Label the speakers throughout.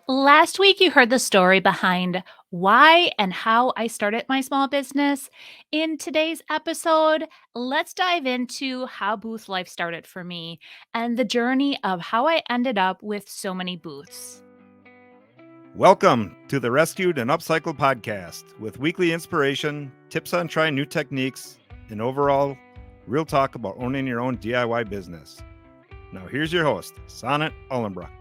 Speaker 1: Last week, you heard the story behind why and how I started my small business. In today's episode, let's dive into how booth life started for me and the journey of how I ended up with so many booths.
Speaker 2: Welcome to the Rescued and Upcycled podcast with weekly inspiration, tips on trying new techniques, and overall real talk about owning your own DIY business. Now, here's your host, Sonnet Ullenbrock.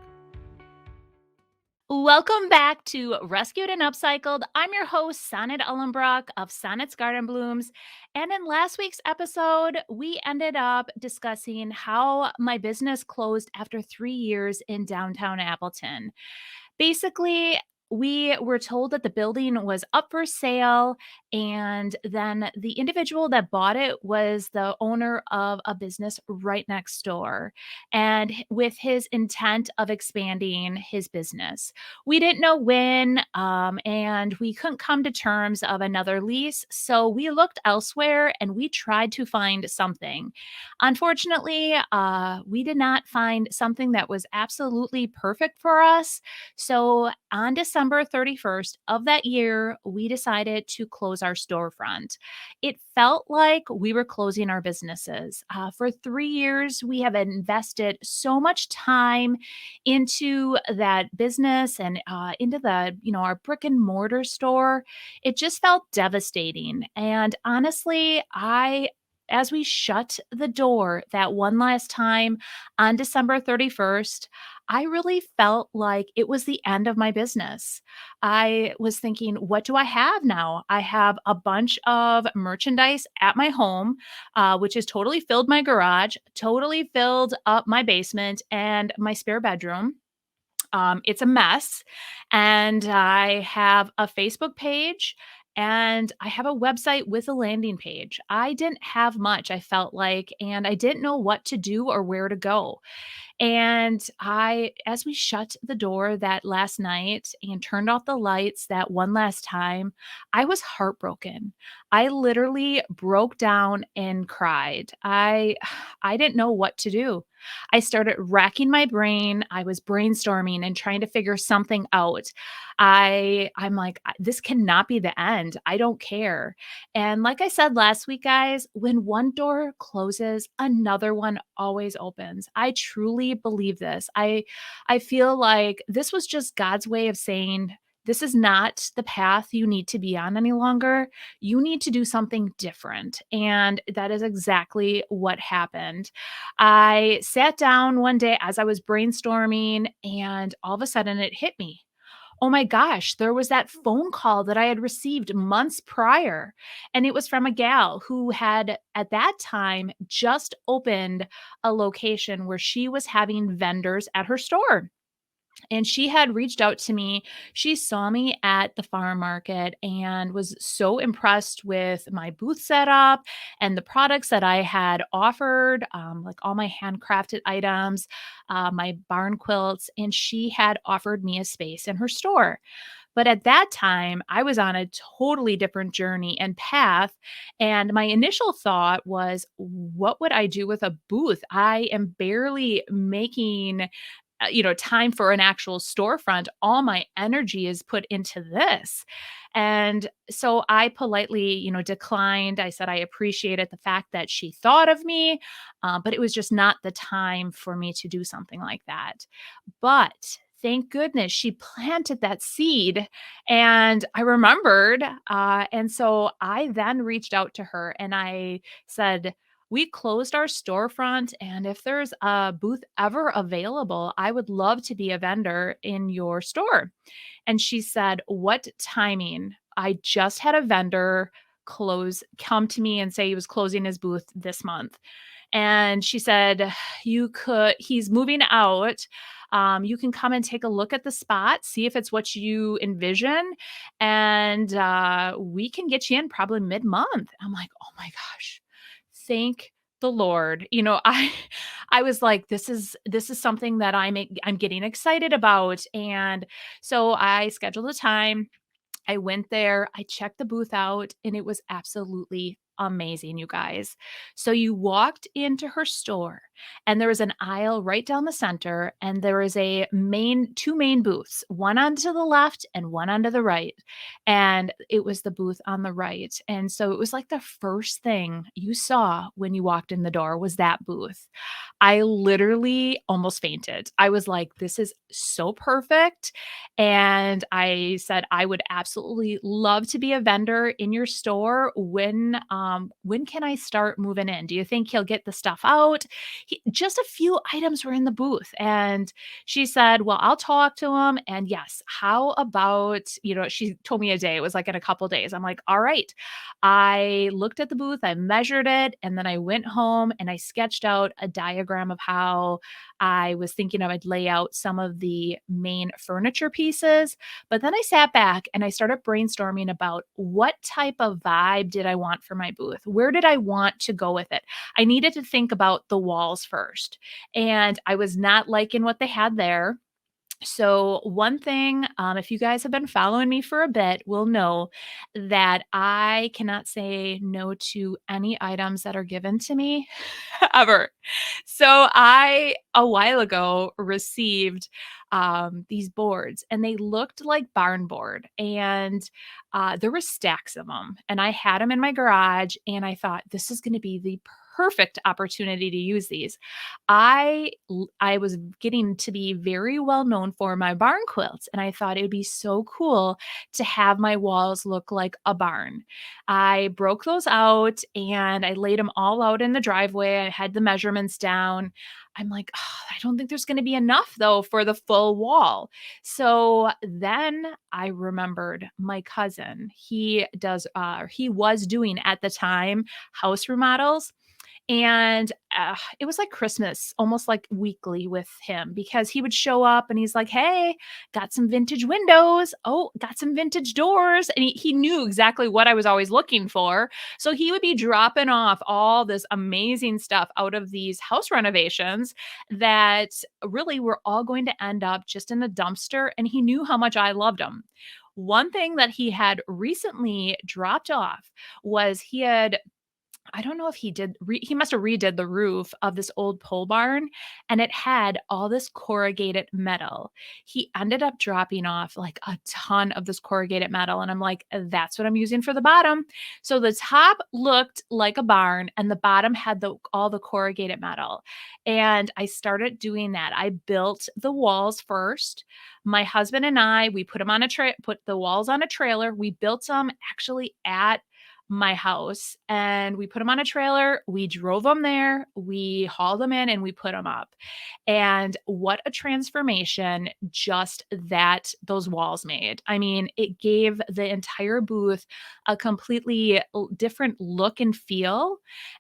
Speaker 1: Welcome back to Rescued and Upcycled. I'm your host, Sonnet Ullenbrock of Sonnet's Garden Blooms. And in last week's episode, we ended up discussing how my business closed after 3 years in downtown Appleton. Basically, we were told that the building was up for sale, and then the individual that bought it was the owner of a business right next door, and with his intent of expanding his business. We didn't know when, and we couldn't come to terms of another lease, so we looked elsewhere and we tried to find something. Unfortunately, we did not find something that was absolutely perfect for us. So on December 31st of that year, we decided to close our storefront. It felt like we were closing our businesses. For 3 years, we have invested so much time into that business and into our brick and mortar store. It just felt devastating. And honestly, as we shut the door that one last time on December 31st, I really felt like it was the end of my business. I was thinking, what do I have now? I have a bunch of merchandise at my home, which has totally filled my garage, totally filled up my basement and my spare bedroom. It's a mess. And I have a Facebook page and I have a website with a landing page. I didn't have much, I felt like, and I didn't know what to do or where to go. And as we shut the door that last night and turned off the lights that one last time, I was heartbroken. I literally broke down and cried. I didn't know what to do. I started racking my brain. I was brainstorming and trying to figure something out. I'm like, this cannot be the end. I don't care. And like I said last week, guys, when one door closes, another one always opens. I truly believe this. I feel like this was just God's way of saying, this is not the path you need to be on any longer. You need to do something different. And that is exactly what happened. I sat down one day as I was brainstorming, and all of a sudden it hit me. Oh my gosh, there was that phone call that I had received months prior. And it was from a gal who had, at that time, just opened a location where she was having vendors at her store. And she had reached out to me. She saw me at the farm market and was so impressed with my booth setup and the products that I had offered, like all my handcrafted items, my barn quilts, and she had offered me a space in her store. But at that time, I was on a totally different journey and path. And my initial thought was, what would I do with a booth? I am barely making time for an actual storefront. All my energy is put into this. And so I politely, declined. I said I appreciated the fact that she thought of me, but it was just not the time for me to do something like that. But thank goodness she planted that seed and I remembered. And so I then reached out to her and I said, we closed our storefront, and if there's a booth ever available, I would love to be a vendor in your store. And she said, what timing? I just had a vendor come to me and say he was closing his booth this month. And she said, he's moving out. You can come and take a look at the spot, see if it's what you envision, and we can get you in probably mid-month. I'm like, oh my gosh, thank the Lord. I was like, this is something that I'm getting excited about. And so I scheduled a time. I went there, I checked the booth out, and it was absolutely amazing, you guys. So you walked into her store and there was an aisle right down the center, and there was two main booths, one onto the left and one onto the right. And it was the booth on the right. And so it was like the first thing you saw when you walked in the door was that booth. I literally almost fainted. I was like, this is so perfect. And I said, I would absolutely love to be a vendor in your store. When can I start moving in? Do you think he'll get the stuff out? Just a few items were in the booth. And she said, well, I'll talk to him. And yes, how about, she told me a day. It was like in a couple days. I'm like, all right. I looked at the booth, I measured it, and then I went home and I sketched out a diagram of how I was thinking I would lay out some of the main furniture pieces. But then I sat back and I started brainstorming about what type of vibe did I want for my booth? Where did I want to go with it? I needed to think about the walls first. And I was not liking what they had there. So, one thing, if you guys have been following me for a bit, will know that I cannot say no to any items that are given to me ever. So, a while ago, received these boards and they looked like barn board. And there were stacks of them. And I had them in my garage. And I thought, this is going to be the perfect opportunity to use these. I was getting to be very well known for my barn quilts, and I thought it would be so cool to have my walls look like a barn. I broke those out and I laid them all out in the driveway. I had the measurements down. I'm like, "Oh, I don't think there's going to be enough though for the full wall." So then I remembered my cousin. He was doing at the time house remodels, and, it was like Christmas, almost like weekly with him because he would show up and he's like, "Hey, got some vintage windows. Oh, got some vintage doors." And he knew exactly what I was always looking for. So he would be dropping off all this amazing stuff out of these house renovations that really were all going to end up just in a dumpster, and he knew how much I loved them. One thing that he had recently dropped off was I don't know if he must have redid the roof of this old pole barn, and it had all this corrugated metal. He ended up dropping off like a ton of this corrugated metal, and I'm like, "That's what I'm using for the bottom." So the top looked like a barn and the bottom had all the corrugated metal. And I started doing that. I built the walls first. My husband and I, we put the walls on a trailer. We built them actually at my house, and we put them on a trailer. We drove them there, we hauled them in, and we put them up. And what a transformation just that those walls made. I mean, it gave the entire booth a completely different look and feel.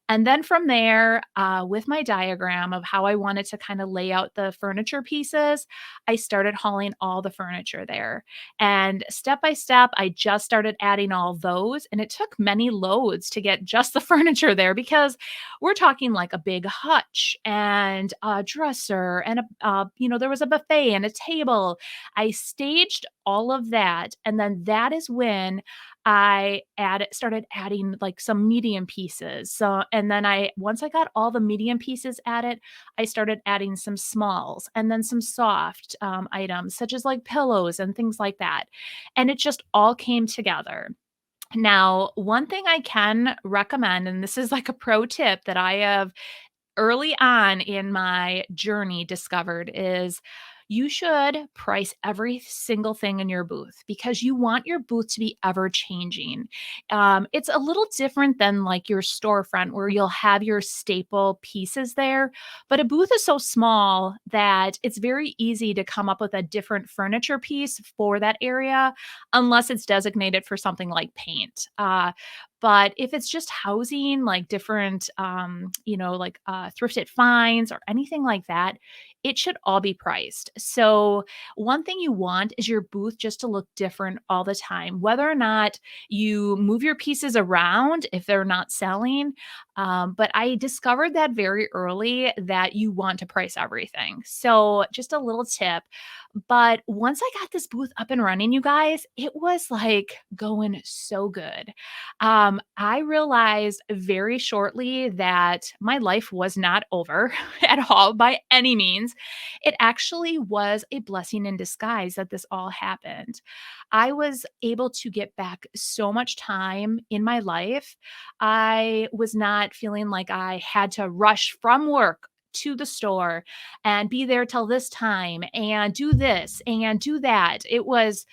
Speaker 1: And then from there, with my diagram of how I wanted to kind of lay out the furniture pieces, I started hauling all the furniture there. And step by step, I just started adding all those. And it took many loads to get just the furniture there because we're talking like a big hutch and a dresser and there was a buffet and a table. I staged all of that. And then that is when started adding like some medium pieces. So, and then once I got all the medium pieces added, I started adding some smalls and then some soft items, such as like pillows and things like that. And it just all came together. Now, one thing I can recommend, and this is like a pro tip that I have early on in my journey discovered, is you should price every single thing in your booth because you want your booth to be ever changing. It's a little different than like your storefront where you'll have your staple pieces there, but a booth is so small that it's very easy to come up with a different furniture piece for that area unless it's designated for something like paint. But if it's just housing, like different, thrifted finds or anything like that, it should all be priced. So, one thing you want is your booth just to look different all the time, whether or not you move your pieces around if they're not selling. But I discovered that very early that you want to price everything. So, just a little tip. But once I got this booth up and running, you guys, it was like going so good. I realized very shortly that my life was not over at all by any means. It actually was a blessing in disguise that this all happened. I was able to get back so much time in my life. I was not feeling like I had to rush from work to the store and be there till this time and do this and do that. It was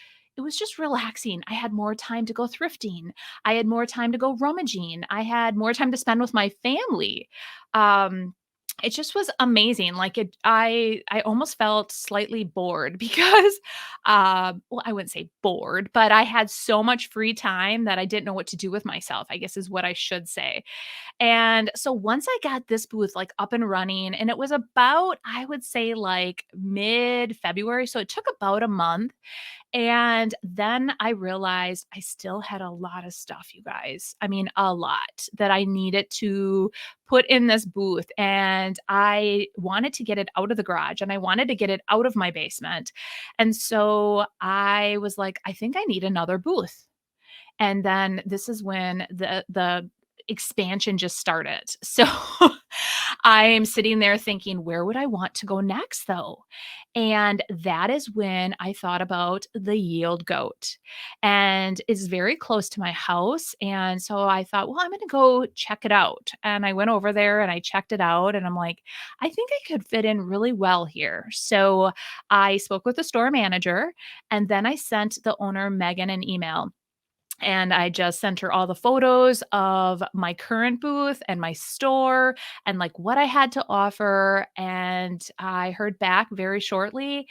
Speaker 1: just relaxing. I had more time to go thrifting. I had more time to go rummaging. I had more time to spend with my family. Um, it just was amazing. Like I almost felt slightly bored because well, I wouldn't say bored, but I had so much free time that I didn't know what to do with myself, I guess is what I should say. And so once I got this booth like up and running, and it was about, I would say like mid February. So it took about a month. And then I realized I still had a lot of stuff, you guys. I mean, a lot that I needed to put in this booth. And I wanted to get it out of the garage and I wanted to get it out of my basement. And so I was like, I think I need another booth. And then this is when the expansion just started. So I'm sitting there thinking, where would I want to go next though? And that is when I thought about the Yield Goat. And it's very close to my house. And so I thought, well, I'm going to go check it out. And I went over there and I checked it out. And I'm like, I think I could fit in really well here. So I spoke with the store manager and then I sent the owner, Megan, an email. And I just sent her all the photos of my current booth and my store and like what I had to offer. And I heard back very shortly.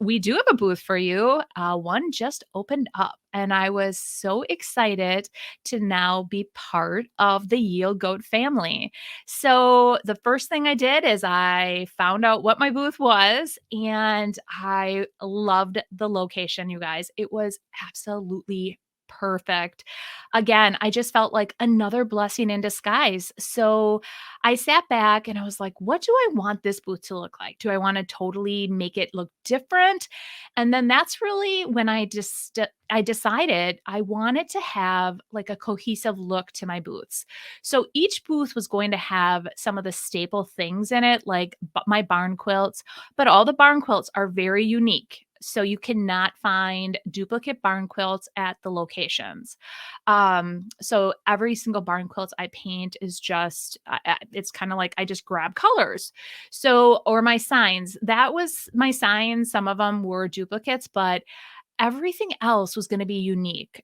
Speaker 1: We do have a booth for you. One just opened up. And I was so excited to now be part of the Yield Goat family. So, the first thing I did is I found out what my booth was, and I loved the location, you guys. It was absolutely perfect. Again, I just felt like another blessing in disguise. So I sat back and I was like, what do I want this booth to look like? Do I want to totally make it look different? And then that's really when I decided I wanted to have like a cohesive look to my booths. So each booth was going to have some of the staple things in it, like my barn quilts, but all the barn quilts are very unique. So you cannot find duplicate barn quilts at the locations. So every single barn quilt I paint is just, it's kind of like I just grab colors. So, or my signs, that was my signs. Some of them were duplicates, but everything else was going to be unique.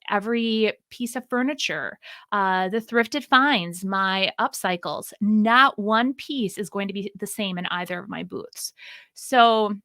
Speaker 1: Every piece of furniture, the thrifted finds, my upcycles, not one piece is going to be the same in either of my booths. So,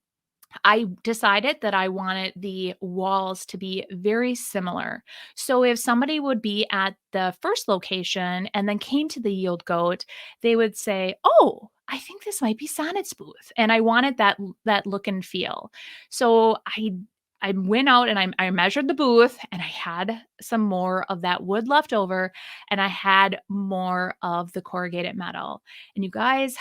Speaker 1: I decided that I wanted the walls to be very similar. So if somebody would be at the first location and then came to the Yield Goat, they would say, "Oh, I think this might be Sonnet's booth." And I wanted that look and feel. So I went out and I measured the booth and I had some more of that wood left over and I had more of the corrugated metal. And you guys,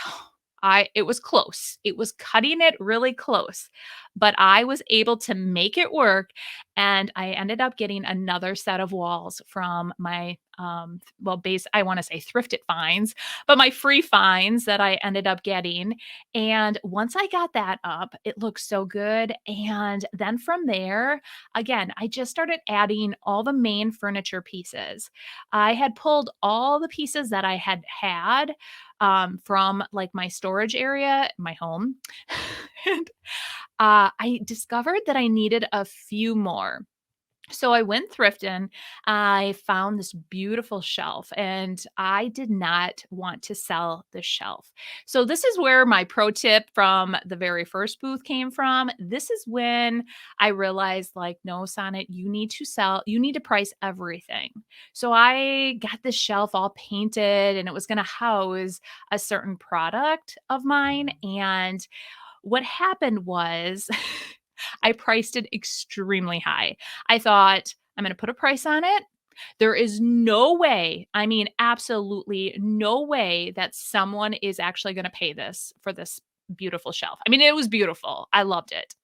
Speaker 1: it was close. It was cutting it really close, but I was able to make it work, and I ended up getting another set of walls from my, well, base I wanna say thrifted finds, but my free finds that I ended up getting, and once I got that up, it looked so good, and then from there, again, I just started adding all the main furniture pieces. I had pulled all the pieces that I had from like my storage area, my home. And I discovered that I needed a few more. So I went thrifting. I found this beautiful shelf and I did not want to sell the shelf. So this is where my pro tip from the very first booth came from. This is when I realized like, no, Sonnet, you need to price everything. So I got this shelf all painted and it was going to house a certain product of mine. And what happened was I priced it extremely high. I thought, I'm going to put a price on it There is no way, I mean, absolutely no way that someone is actually gonna pay this for this beautiful shelf. I mean, it was beautiful. I loved it.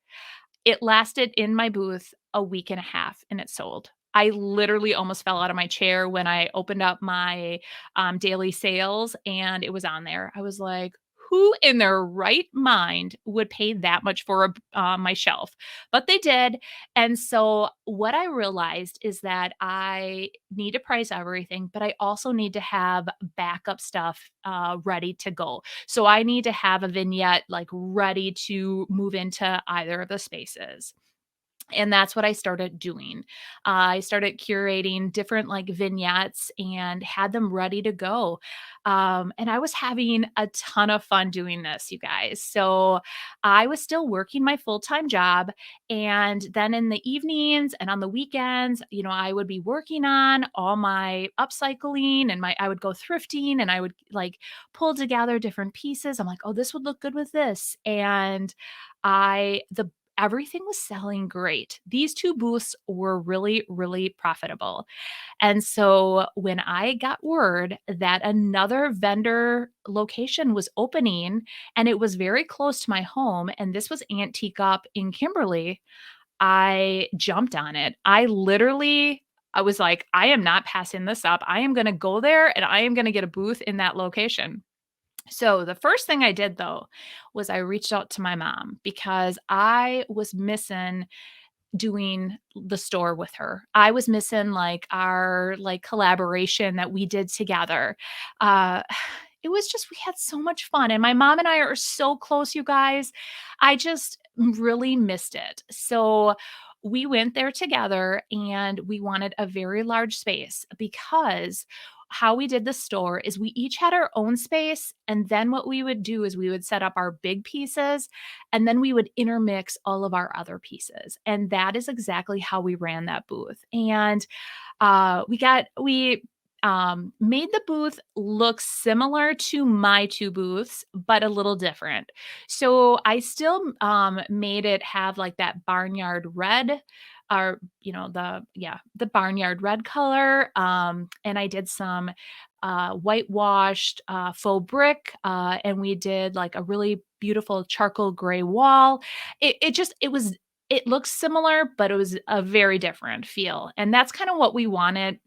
Speaker 1: It lasted in my booth a week and a half and it sold. I literally almost fell out of my chair when I opened up my, daily sales and it was on there. I was like, "Who in their right mind would pay that much for my shelf?" But they did, and so what I realized is that I need to price everything, but I also need to have backup stuff, ready to go. So I need to have a vignette, like, ready to move into either of the spaces. And that's what I started doing. I started curating different, like, vignettes and had them ready to go. And I was having a ton of fun doing this, you guys. So I was still working my full-time job, and then in the evenings and on the weekends, I would be working on all my upcycling and I would go thrifting and I would, like, pull together different pieces. I'm like, "Oh, this would look good with this." And I the everything was selling great. These 2 booths were really, really profitable. And so when I got word that another vendor location was opening and it was very close to my home, and this was Antique Up in Kimberly, I jumped on it. I was like, "I am not passing this up. I am gonna go there and I am gonna get a booth in that location." So the first thing I did though was I reached out to my mom because I was missing doing the store with her. I was missing, like, our, like, collaboration that we did together. Uh, it was just we had so much fun, and my mom and I are so close, you guys. I just really missed it. So, we went there together, and we wanted a very large space because how we did the store is we each had our own space, and then what we would do is we would set up our big pieces and then we would intermix all of our other pieces. And that is exactly how we ran that booth. And we made the booth look similar to my 2 booths, but a little different. So I still made it have like that barnyard red or the barnyard red color. And I did some whitewashed faux brick, and we did like a really beautiful charcoal gray wall. It looks similar, but it was a very different feel. And that's kind of what we wanted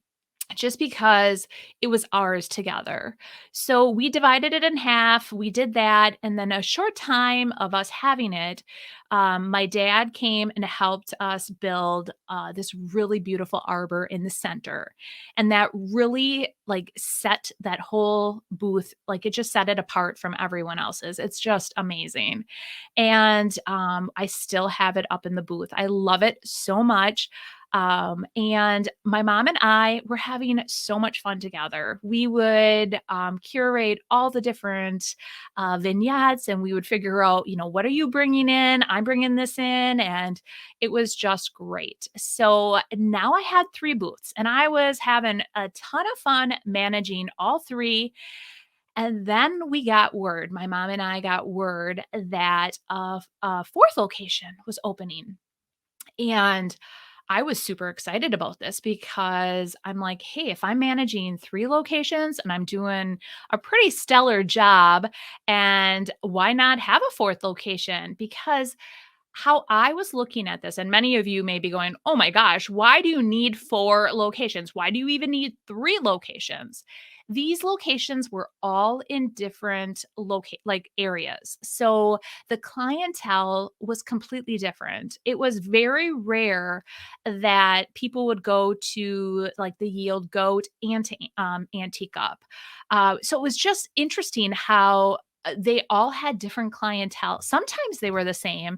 Speaker 1: just because it was ours together. So we divided it in half. We did that. And then a short time of us having it, my dad came and helped us build this really beautiful arbor in the center. And that really like set that whole booth, like it just set it apart from everyone else's. It's just amazing. And I still have it up in the booth. I love it so much. And my mom and I were having so much fun together. We would curate all the different vignettes and we would figure out, what are you bringing in? I'm bringing this in. And it was just great. So now I had 3 booths and I was having a ton of fun managing all 3. And then we got word, my mom and I got word that a 4th location was opening. And I was super excited about this because I'm like, hey, if I'm managing 3 locations and I'm doing a pretty stellar job, and why not have a 4th location? Because how I was looking at this, and many of you may be going, oh my gosh, why do you need 4 locations? Why do you even need 3 locations? These locations were all in different like areas. So the clientele was completely different. It was very rare that people would go to like the Yield Goat and to Antique Up. So it was just interesting how they all had different clientele. Sometimes they were the same,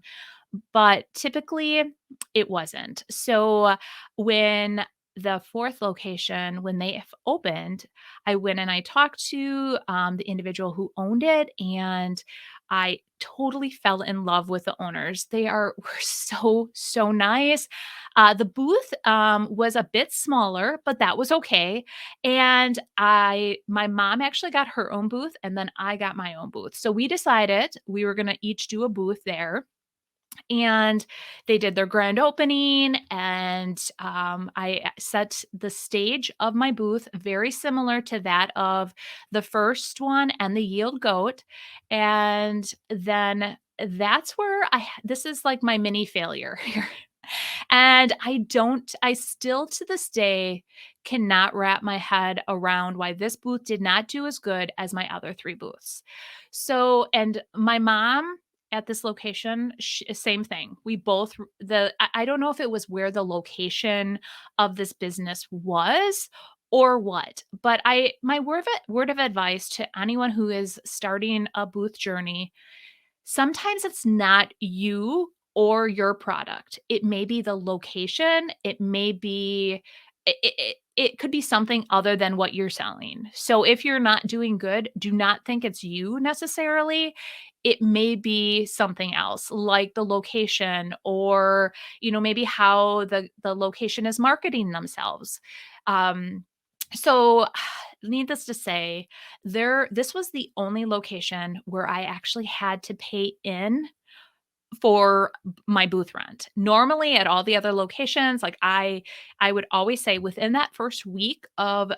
Speaker 1: but typically it wasn't. So when the 4th location, when they opened, I went and I talked to the individual who owned it, and I totally fell in love with the owners. They were so nice. The booth was a bit smaller, but that was okay. And my mom actually got her own booth, and then I got my own booth. So we decided we were going to each do a booth there, And they did their grand opening, and I set the stage of my booth very similar to that of the first one and the Yield Goat. And then that's where this is like my mini failure here. And I still to this day cannot wrap my head around why this booth did not do as good as my other 3 booths. So, and my mom at this location, same thing. We both I don't know if it was where the location of this business was or what, but my word of advice to anyone who is starting a booth journey. Sometimes it's not you or your product. It may be the location, it may be it could be something other than what you're selling. So if you're not doing good, do not think it's you necessarily. It may be something else, like the location or, maybe how the location is marketing themselves. Um, so needless to say, this was the only location where I actually had to pay in for my booth rent. Normally at all the other locations, like I would always say within that first week of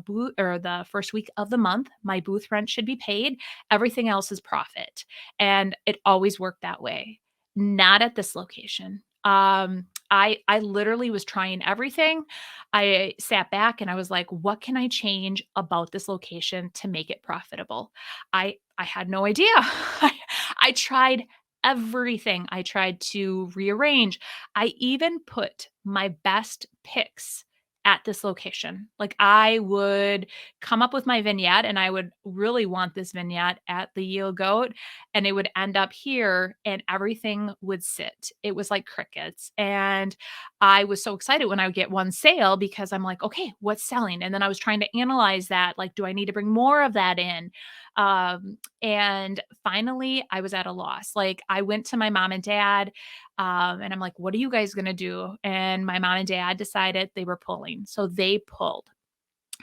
Speaker 1: booth or the first week of the month, my booth rent should be paid. Everything else is profit. And it always worked that way. Not at this location. I literally was trying everything. I sat back and I was like, what can I change about this location to make it profitable? I had no idea. I tried everything. I tried to rearrange. I even put my best picks at this location. Like I would come up with my vignette and I would really want this vignette at the Yield Goat and it would end up here and everything would sit. It was like crickets. And I was so excited when I would get one sale because I'm like, okay, what's selling? And then I was trying to analyze that. Like, do I need to bring more of that in? And finally, I was at a loss. Like, I went to my mom and dad, and I'm like, "What are you guys gonna do?" And my mom and dad decided they were pulling, so they pulled.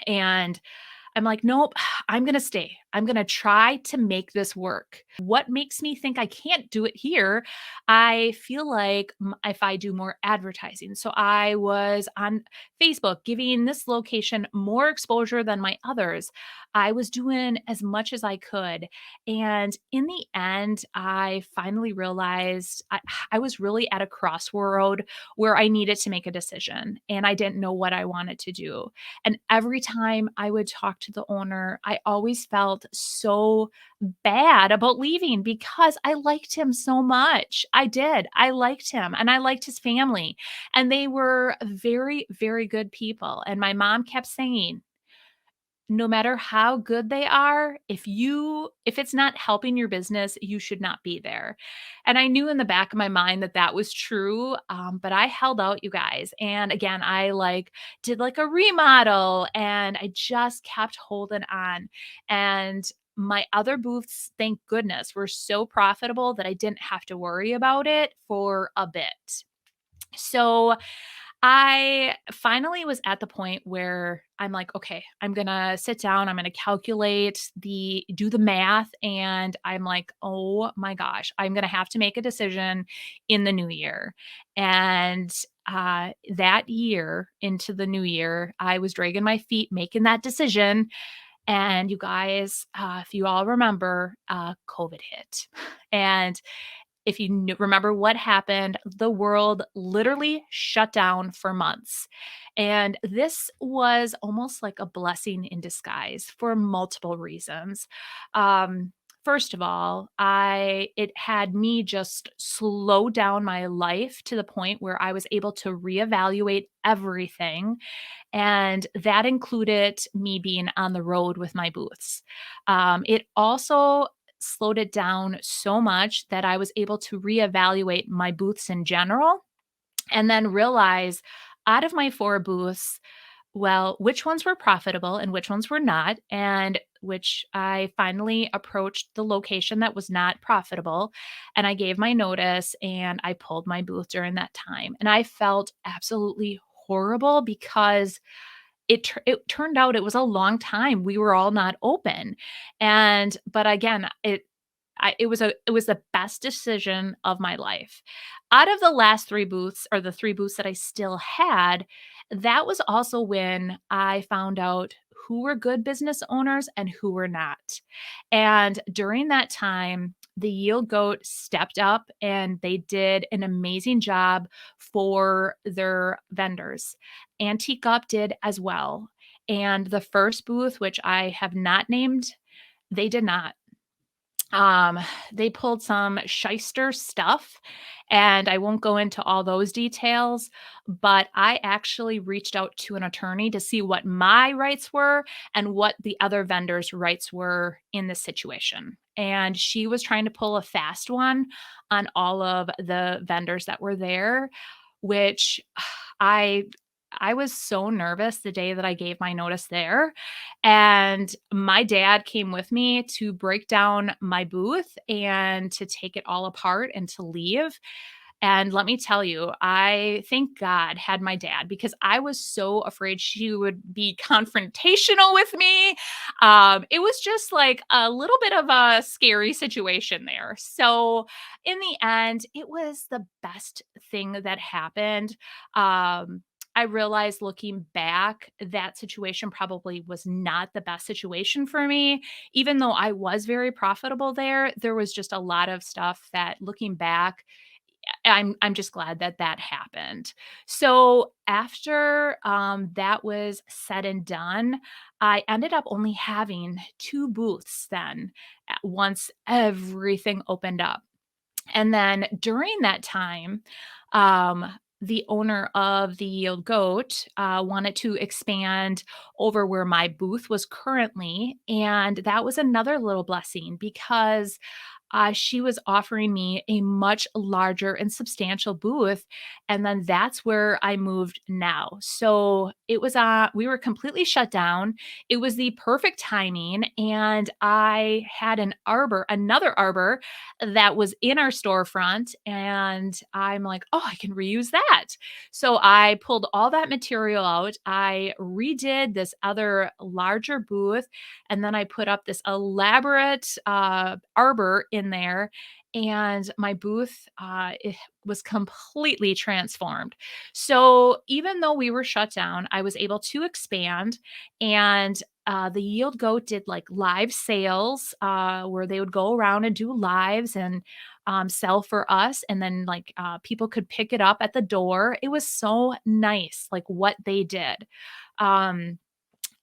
Speaker 1: And I'm like, "Nope, I'm gonna stay. I'm gonna try to make this work." What makes me think I can't do it here? I feel like if I do more advertising. So I was on Facebook giving this location more exposure than my others. I was doing as much as I could. And in the end, I finally realized I was really at a crossroad where I needed to make a decision and I didn't know what I wanted to do. And every time I would talk to the owner, I always felt so bad about leaving because I liked him so much. I did. I liked him and I liked his family. And they were very, very good people. And my mom kept saying, no matter how good they are, if it's not helping your business, you should not be there. And I knew in the back of my mind that that was true, but I held out, you guys. And again, I did like a remodel, and I just kept holding on. And my other booths, thank goodness, were so profitable that I didn't have to worry about it for a bit. So I finally was at the point where I'm like, okay, I'm going to sit down, I'm going to do the math. And I'm like, oh my gosh, I'm going to have to make a decision in the new year. And that year into the new year, I was dragging my feet making that decision. And you guys, if you all remember, COVID hit. And if you remember what happened, the world literally shut down for months. And this was almost like a blessing in disguise for multiple reasons. First of all, it had me just slow down my life to the point where I was able to reevaluate everything, and that included me being on the road with my booths. It also slowed it down so much that I was able to reevaluate my booths in general and then realize out of my 4 booths, well, which ones were profitable and which ones were not, and which I finally approached the location that was not profitable. And I gave my notice and I pulled my booth during that time. And I felt absolutely horrible because it turned out it was a long time we were all not open. But again, it was the best decision of my life. Out of the last 3 booths, or the 3 booths that I still had, that was also when I found out who were good business owners and who were not. And during that time, the Yield Goat stepped up and they did an amazing job for their vendors. Antique Up did as well. And the first booth, which I have not named, they did not. Um, they pulled some shyster stuff, and I won't go into all those details, but I actually reached out to an attorney to see what my rights were and what the other vendors' rights were in this situation. And she was trying to pull a fast one on all of the vendors that were there, which I I was so nervous the day that I gave my notice there, and my dad came with me to break down my booth and to take it all apart and to leave. And let me tell you, I thank God had my dad because I was so afraid she would be confrontational with me. It was just like a little bit of a scary situation there. So, in the end, it was the best thing that happened. I realized looking back, that situation probably was not the best situation for me. Even though I was very profitable there, there was just a lot of stuff that looking back, I'm just glad that that happened. So after, that was said and done, I ended up only having 2 booths then, once everything opened up. And then during that time, um, the owner of the Yield Goat wanted to expand over where my booth was currently. And that was another little blessing because she was offering me a much larger and substantial booth. And then that's where I moved now. So it was, we were completely shut down. It was the perfect timing. And I had another arbor that was in our storefront. And I'm like, oh, I can reuse that. So I pulled all that material out. I redid this other larger booth. And then I put up this elaborate arbor in there. And my booth it was completely transformed. So even though we were shut down, I was able to expand. And the Yield Goat did like live sales where they would go around and do lives and sell for us. And then like people could pick it up at the door. It was so nice, like what they did. Um,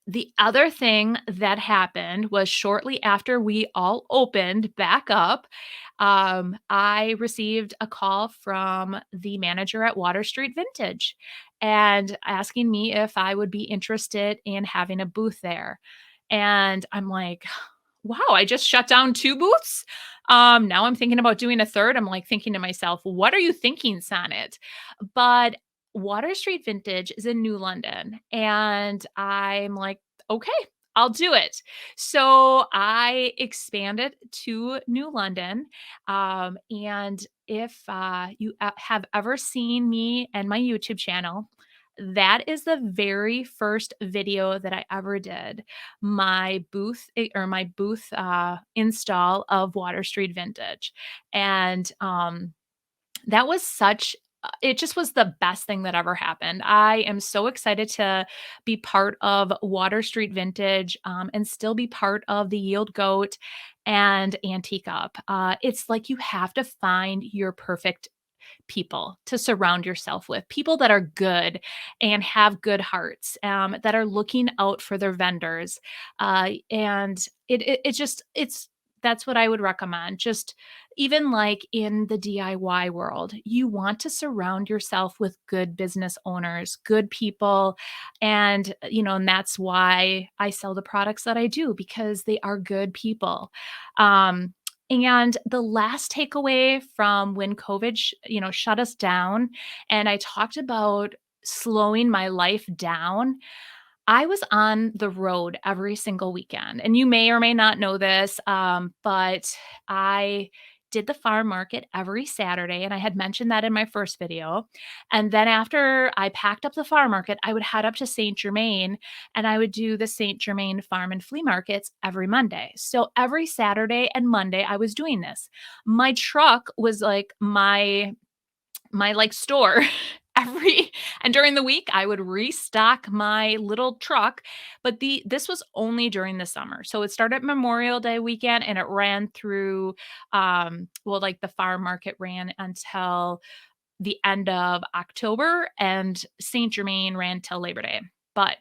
Speaker 1: the other thing that happened was shortly after we all opened back up, I received a call from the manager at Water Street Vintage and asking me if I would be interested in having a booth there. And I'm like, wow, I just shut down 2 booths. Now I'm thinking about doing a third. I'm like thinking to myself, what are you thinking, Sonnet? But Water Street Vintage is in New London. And I'm like, okay, I'll do it. So I expanded to New London. And if you have ever seen me and my YouTube channel, that is the very first video that I ever did. My booth install of Water Street Vintage. And that was such it just was the best thing that ever happened. I am so excited to be part of Water Street Vintage, and still be part of the Yield Goat and Antique Up. It's like you have to find your perfect people to surround yourself with, people that are good and have good hearts, that are looking out for their vendors. And it just, it's, that's what I would recommend. Just even like in the DIY world, you want to surround yourself with good business owners, good people. And that's why I sell the products that I do because they are good people. Um, and the last takeaway from when COVID, shut us down, and I talked about slowing my life down. I was on the road every single weekend, and you may or may not know this, but I did the farm market every Saturday, and I had mentioned that in my first video. And then after I packed up the farm market, I would head up to St. Germain and I would do the St. Germain farm and flea markets every Monday. So every Saturday and Monday I was doing this. My truck was like my like store every and during the week I would restock my little truck, but this was only during the summer. So it started Memorial Day weekend and it ran through well, like the farm market ran until the end of October and St. Germain ran till Labor Day. But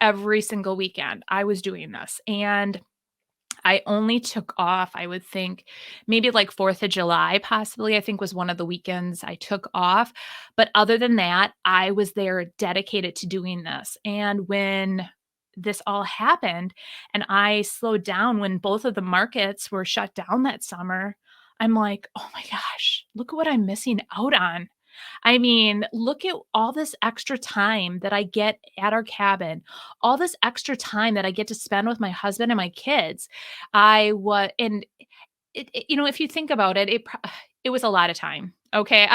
Speaker 1: every single weekend I was doing this, and I only took off, I would think, maybe like 4th of July, possibly, I think was one of the weekends I took off. But other than that, I was there dedicated to doing this. And when this all happened and I slowed down when both of the markets were shut down that summer, I'm like, oh my gosh, look at what I'm missing out on. I mean, look at all this extra time that I get at our cabin, all this extra time that I get to spend with my husband and my kids. I was and if you think about it, it was a lot of time. Okay,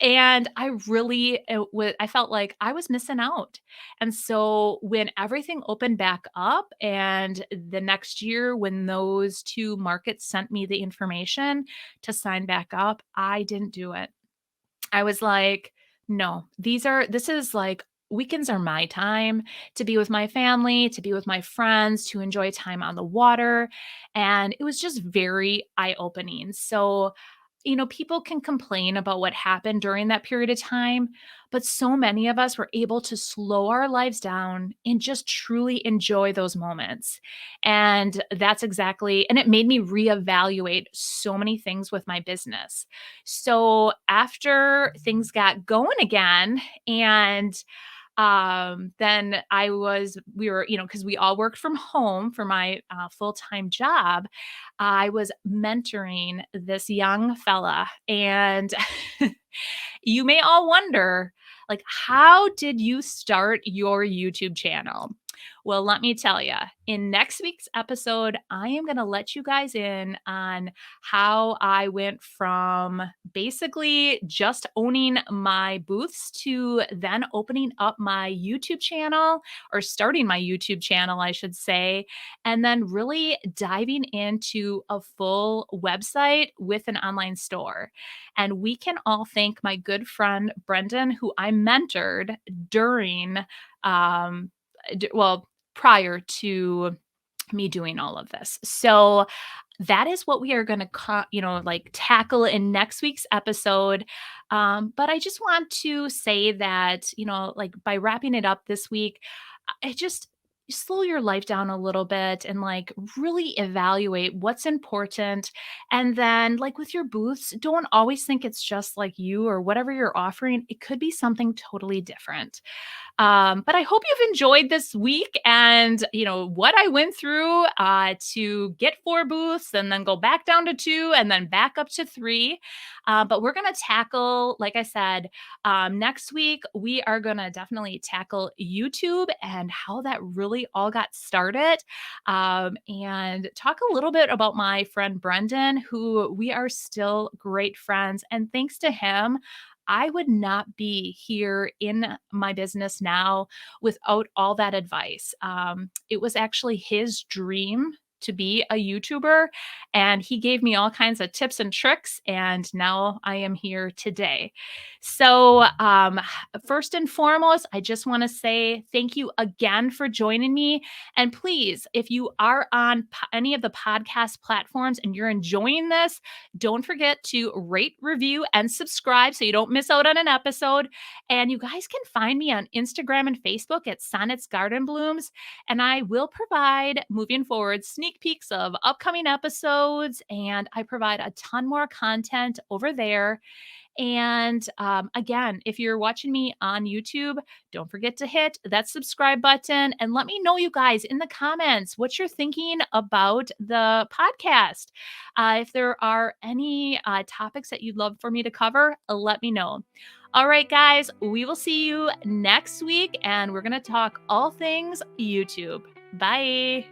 Speaker 1: and I really I felt like I was missing out. And so when everything opened back up and the next year when those two markets sent me the information to sign back up, I didn't do it. I was like, "No, this is like weekends are my time to be with my family, to be with my friends, to enjoy time on the water." And it was just very eye-opening. So, people can complain about what happened during that period of time, but so many of us were able to slow our lives down and just truly enjoy those moments. And and it made me reevaluate so many things with my business. So after things got going again and then we were, because we all worked from home for my full-time job. I was mentoring this young fella, and you may all wonder, like, how did you start your YouTube channel? Well, let me tell you, in next week's episode, I am going to let you guys in on how I went from basically just owning my booths to then opening up my YouTube channel, or starting my YouTube channel, I should say, and then really diving into a full website with an online store. And we can all thank my good friend Brendan, who I mentored during, um, well, prior to me doing all of this. So that is what we are going to, like tackle in next week's episode. But I just want to say that, like by wrapping it up this week, I just slow your life down a little bit and like really evaluate what's important. And then, like with your booths, don't always think it's just like you or whatever you're offering. It could be something totally different. But I hope you've enjoyed this week and what I went through to get 4 booths and then go back down to 2 and then back up to 3. But we're going to tackle, like I said, next week, we are going to definitely tackle YouTube and how that really all got started, and talk a little bit about my friend Brendan, who we are still great friends. And thanks to him, I would not be here in my business now without all that advice. It was actually his dream to be a YouTuber, and he gave me all kinds of tips and tricks, and now I am here today. So, first and foremost, I just want to say thank you again for joining me. And please, if you are on any of the podcast platforms and you're enjoying this, don't forget to rate, review, and subscribe so you don't miss out on an episode. And you guys can find me on Instagram and Facebook at Sonnet's Garden Blooms. And I will provide, moving forward, sneak peeks of upcoming episodes. And I provide a ton more content over there. And again, if you're watching me on YouTube, don't forget to hit that subscribe button and let me know, you guys, in the comments what you're thinking about the podcast. If there are any topics that you'd love for me to cover, let me know. All right, guys, we will see you next week, and we're going to talk all things YouTube. Bye.